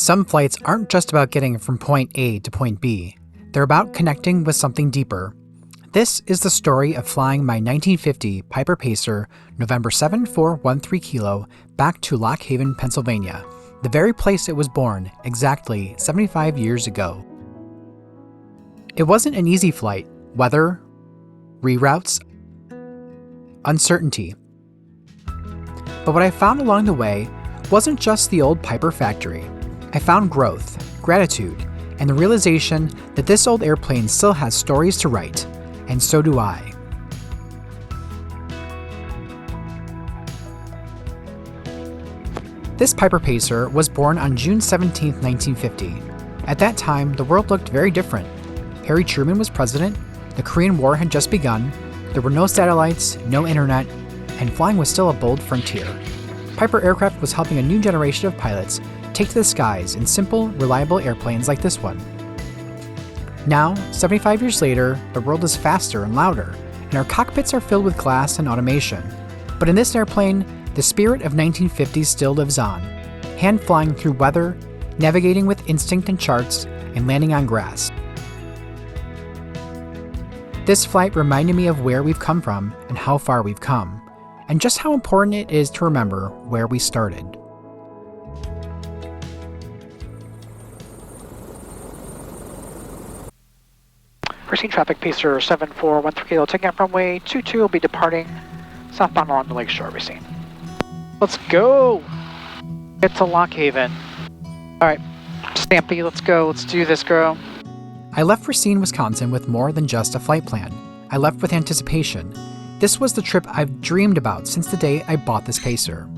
Some flights aren't just about getting from point A to point B. They're about connecting with something deeper. This is the story of flying my 1950 Piper Pacer November 7413 Kilo back to Lock Haven, Pennsylvania, the very place it was born exactly 75 years ago. It wasn't an easy flight. Weather, reroutes, uncertainty. But what I found along the way wasn't just the old Piper factory. I found growth, gratitude, and the realization that this old airplane still has stories to write, and so do I. This Piper Pacer was born on June 17, 1950. At that time, the world looked very different. Harry Truman was president, the Korean War had just begun, there were no satellites, no internet, and flying was still a bold frontier. Piper Aircraft was helping a new generation of pilots take to the skies in simple, reliable airplanes like this one. Now, 75 years later, the world is faster and louder, and our cockpits are filled with glass and automation. But in this airplane, the spirit of 1950s still lives on, hand-flying through weather, navigating with instinct and charts, and landing on grass. This flight reminded me of where we've come from and how far we've come, and just how important it is to remember where we started. Proceed traffic Pacer 7413 Kilo, taking off runway 22, will be departing southbound along the lakeshore, we're seeing. Let's go! Get to Lock Haven. Alright, Stampede, let's go, let's do this, girl. I left Racine, Wisconsin with more than just a flight plan. I left with anticipation. This was the trip I've dreamed about since the day I bought this Pacer.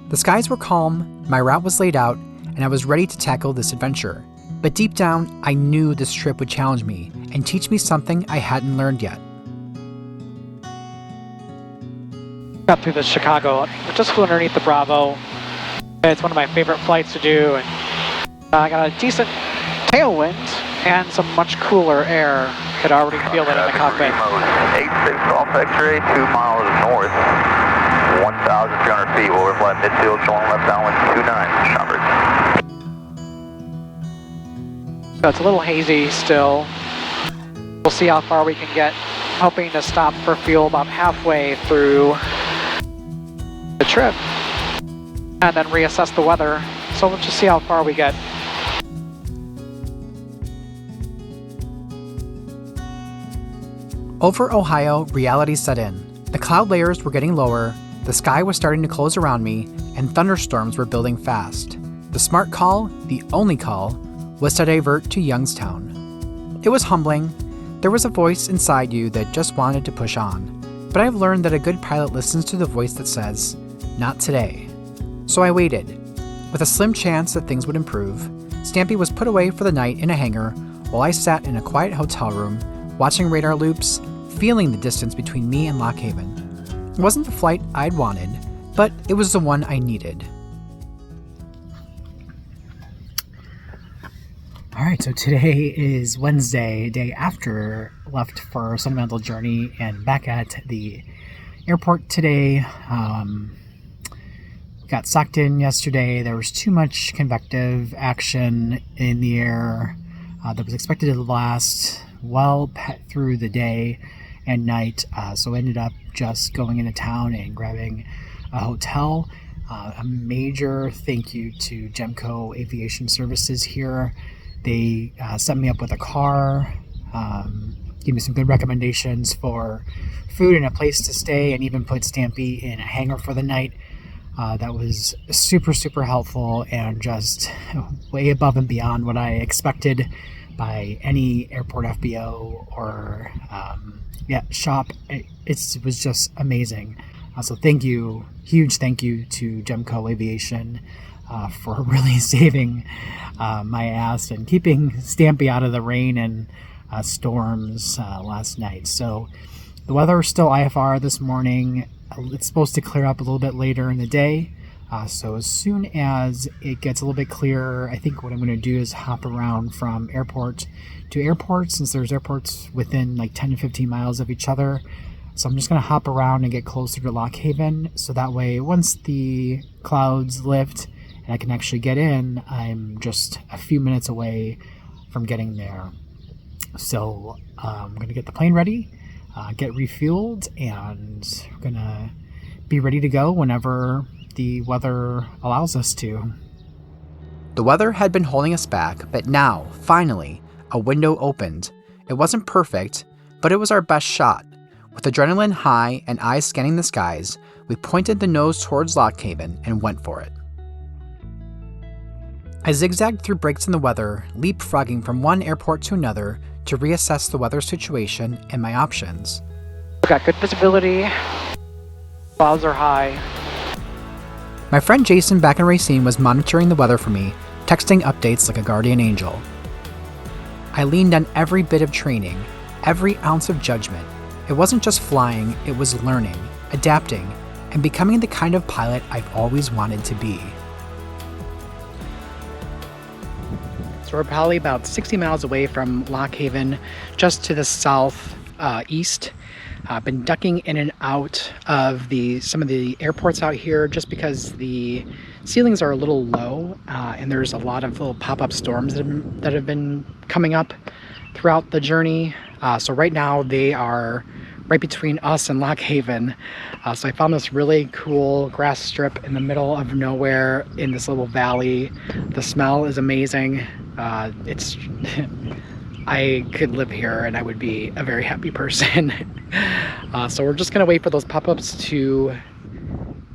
The skies were calm, my route was laid out, and I was ready to tackle this adventure. But deep down, I knew this trip would challenge me and teach me something I hadn't learned yet. Got through the Chicago, just flew underneath the Bravo. It's one of my favorite flights to do, and I got a decent tailwind and some much cooler air. Could already feel it in the cockpit. 86 Golf X-ray, 2 miles north, 1,300 feet. We'll fly midfield, showing left downwind 29, Schomburg. So it's a little hazy still. We'll see how far we can get. Hoping to stop for fuel about halfway through the trip and then reassess the weather. So we'll just see how far we get. Over Ohio, reality set in. The cloud layers were getting lower, the sky was starting to close around me, and thunderstorms were building fast. The smart call, the only call, was to divert to Youngstown. It was humbling. There was a voice inside you that just wanted to push on. But I've learned that a good pilot listens to the voice that says, "Not today." So I waited. With a slim chance that things would improve, Stampede was put away for the night in a hangar while I sat in a quiet hotel room, watching radar loops, feeling the distance between me and Lock Haven. It wasn't the flight I'd wanted, but it was the one I needed. Alright, so today is Wednesday, day after left for Sentimental Journey and back at the airport today. Got sucked in yesterday. There was too much convective action in the air that was expected to last well through the day and night, so ended up just going into town and grabbing a hotel. A major thank you to Gemco Aviation Services here. They set me up with a car, gave me some good recommendations for food and a place to stay, and even put Stampede in a hangar for the night. That was super, super helpful and just way above and beyond what I expected by any airport FBO or shop. It was just amazing. So thank you, huge thank you to Gemco Aviation for really saving my ass and keeping Stampy out of the rain and storms last night. So the weather is still IFR this morning. It's supposed to clear up a little bit later in the day. So as soon as it gets a little bit clearer, I think what I'm going to do is hop around from airport to airport, since there's airports within like 10 to 15 miles of each other. So I'm just going to hop around and get closer to Lock Haven, so that way once the clouds lift and I can actually get in, I'm just a few minutes away from getting there. So I'm going to get the plane ready, get refueled, and we're going to be ready to go whenever the weather allows us to. The weather had been holding us back, but now, finally, a window opened. It wasn't perfect, but it was our best shot. With adrenaline high and eyes scanning the skies, we pointed the nose towards Lock Haven and went for it. I zigzagged through breaks in the weather, leapfrogging from one airport to another to reassess the weather situation and my options. We've got good visibility. Clouds are high. My friend Jason back in Racine was monitoring the weather for me, texting updates like a guardian angel. I leaned on every bit of training, every ounce of judgment. It wasn't just flying, it was learning, adapting, and becoming the kind of pilot I've always wanted to be. So we're probably about 60 miles away from Lock Haven, just to the southeast. Been ducking in and out of some of the airports out here just because the ceilings are a little low, and there's a lot of little pop-up storms that have been coming up throughout the journey. So right now they are right between us and Lock Haven. So I found this really cool grass strip in the middle of nowhere in this little valley. The smell is amazing. I could live here and I would be a very happy person. So we're just gonna wait for those pop-ups to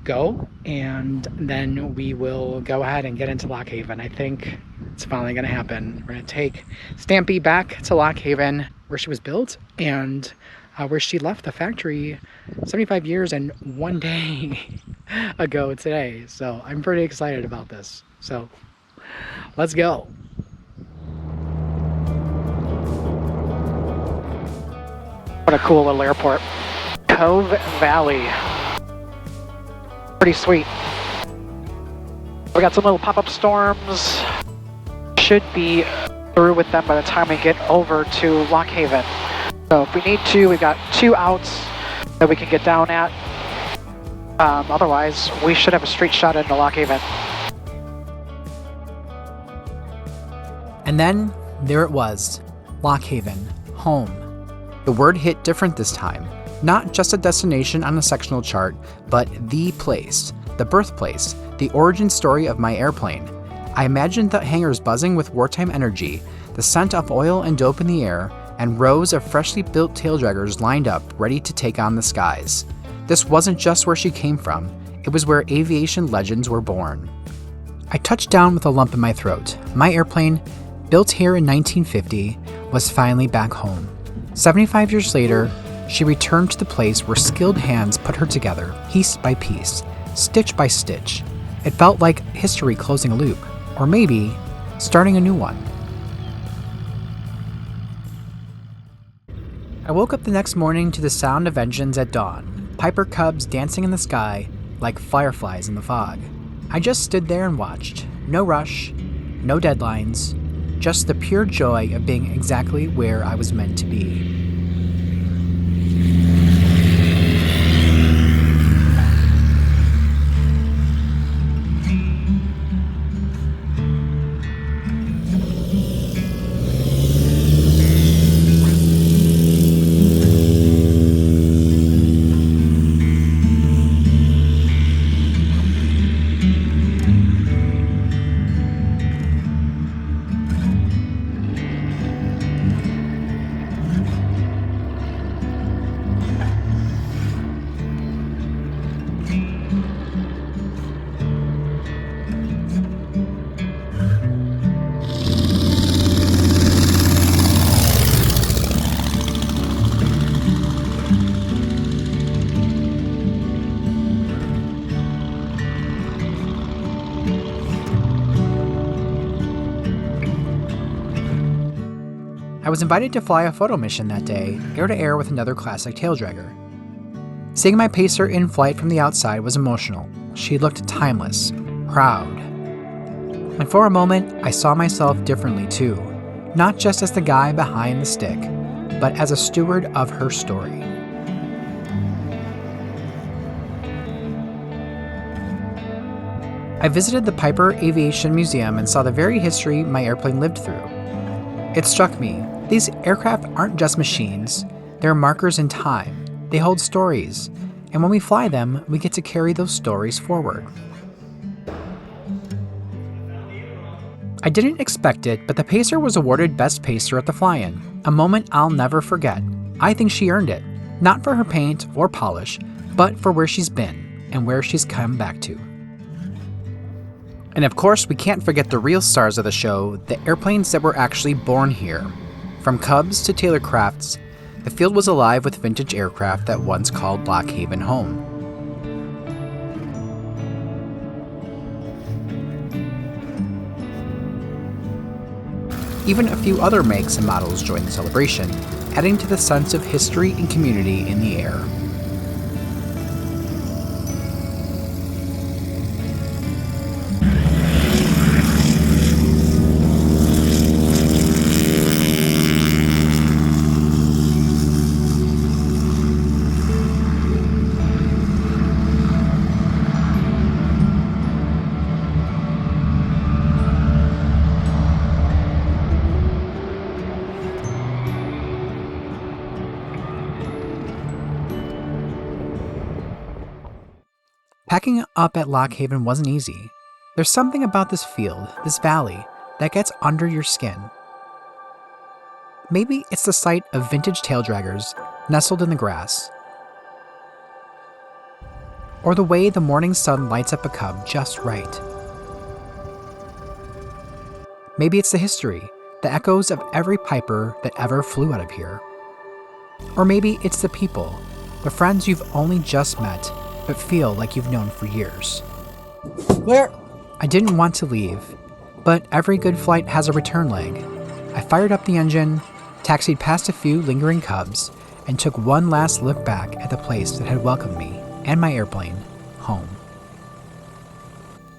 go, and then we will go ahead and get into Lock Haven. I think it's finally gonna happen. We're gonna take Stampede back to Lock Haven, where she was built, and where she left the factory 75 years and 1 day ago today. So I'm pretty excited about this. So let's go. What a cool little airport. Cove Valley. Pretty sweet. We got some little pop-up storms. Should be through with them by the time we get over to Lock Haven. So if we need to, we've got 2 outs that we can get down at. Otherwise, we should have a straight shot into Lock Haven. And then, there it was, Lock Haven, home. The word hit different this time. Not just a destination on a sectional chart, but the place, the birthplace, the origin story of my airplane. I imagined the hangars buzzing with wartime energy, the scent of oil and dope in the air, and rows of freshly built taildraggers lined up, ready to take on the skies. This wasn't just where she came from, it was where aviation legends were born. I touched down with a lump in my throat. My airplane, built here in 1950, was finally back home. 75 years later, she returned to the place where skilled hands put her together, piece by piece, stitch by stitch. It felt like history closing a loop, or maybe starting a new one. I woke up the next morning to the sound of engines at dawn, Piper Cubs dancing in the sky like fireflies in the fog. I just stood there and watched. No rush, no deadlines, just the pure joy of being exactly where I was meant to be. I was invited to fly a photo mission that day, air-to-air with another classic taildragger. Seeing my pacer in flight from the outside was emotional. She looked timeless, proud. And for a moment, I saw myself differently too, not just as the guy behind the stick, but as a steward of her story. I visited the Piper Aviation Museum and saw the very history my airplane lived through. It struck me, these aircraft aren't just machines, they're markers in time. They hold stories, and when we fly them, we get to carry those stories forward. I didn't expect it, but the Pacer was awarded Best Pacer at the Fly-In, a moment I'll never forget. I think she earned it, not for her paint or polish, but for where she's been and where she's come back to. And of course, we can't forget the real stars of the show, the airplanes that were actually born here. From Cubs to Taylor Crafts, the field was alive with vintage aircraft that once called Lock Haven home. Even a few other makes and models joined the celebration, adding to the sense of history and community in the air. Packing up at Lock Haven wasn't easy. There's something about this field, this valley, that gets under your skin. Maybe it's the sight of vintage taildraggers nestled in the grass. Or the way the morning sun lights up a cub just right. Maybe it's the history, the echoes of every Piper that ever flew out of here. Or maybe it's the people, the friends you've only just met, but feel like you've known for years. Where? I didn't want to leave, but every good flight has a return leg. I fired up the engine, taxied past a few lingering Cubs, and took one last look back at the place that had welcomed me and my airplane home.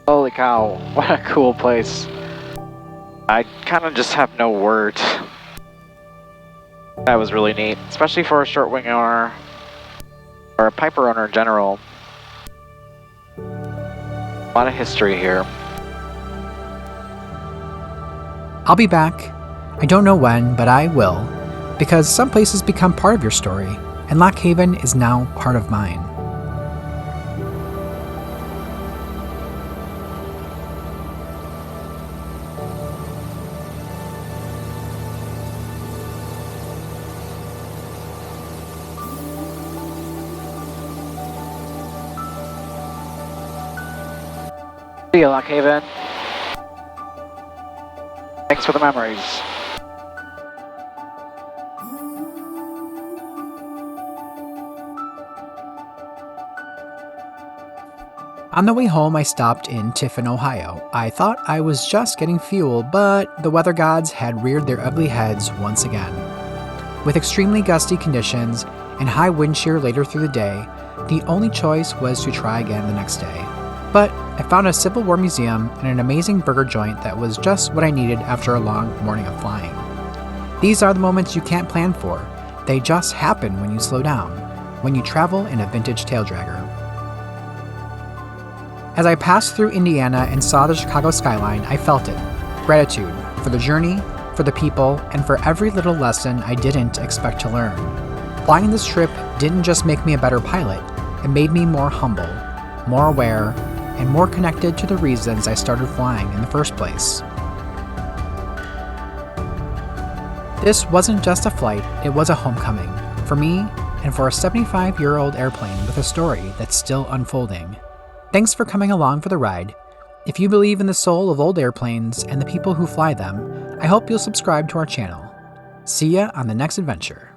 Holy cow, what a cool place. I kind of just have no words. That was really neat, especially for a short wing owner, or a Piper owner in general. A lot of history here. I'll be back. I don't know when, but I will, because some places become part of your story, and Lock Haven is now part of mine. See you, Lock Haven. Thanks for the memories. On the way home, I stopped in Tiffin, Ohio. I thought I was just getting fuel, but the weather gods had reared their ugly heads once again. With extremely gusty conditions and high wind shear later through the day, the only choice was to try again the next day. But I found a Civil War museum and an amazing burger joint that was just what I needed after a long morning of flying. These are the moments you can't plan for. They just happen when you slow down, when you travel in a vintage taildragger. As I passed through Indiana and saw the Chicago skyline, I felt it. Gratitude for the journey, for the people, and for every little lesson I didn't expect to learn. Flying this trip didn't just make me a better pilot, it made me more humble, more aware, and more connected to the reasons I started flying in the first place. This wasn't just a flight, it was a homecoming, for me and for a 75-year-old airplane with a story that's still unfolding. Thanks for coming along for the ride. If you believe in the soul of old airplanes and the people who fly them, I hope you'll subscribe to our channel. See ya on the next adventure.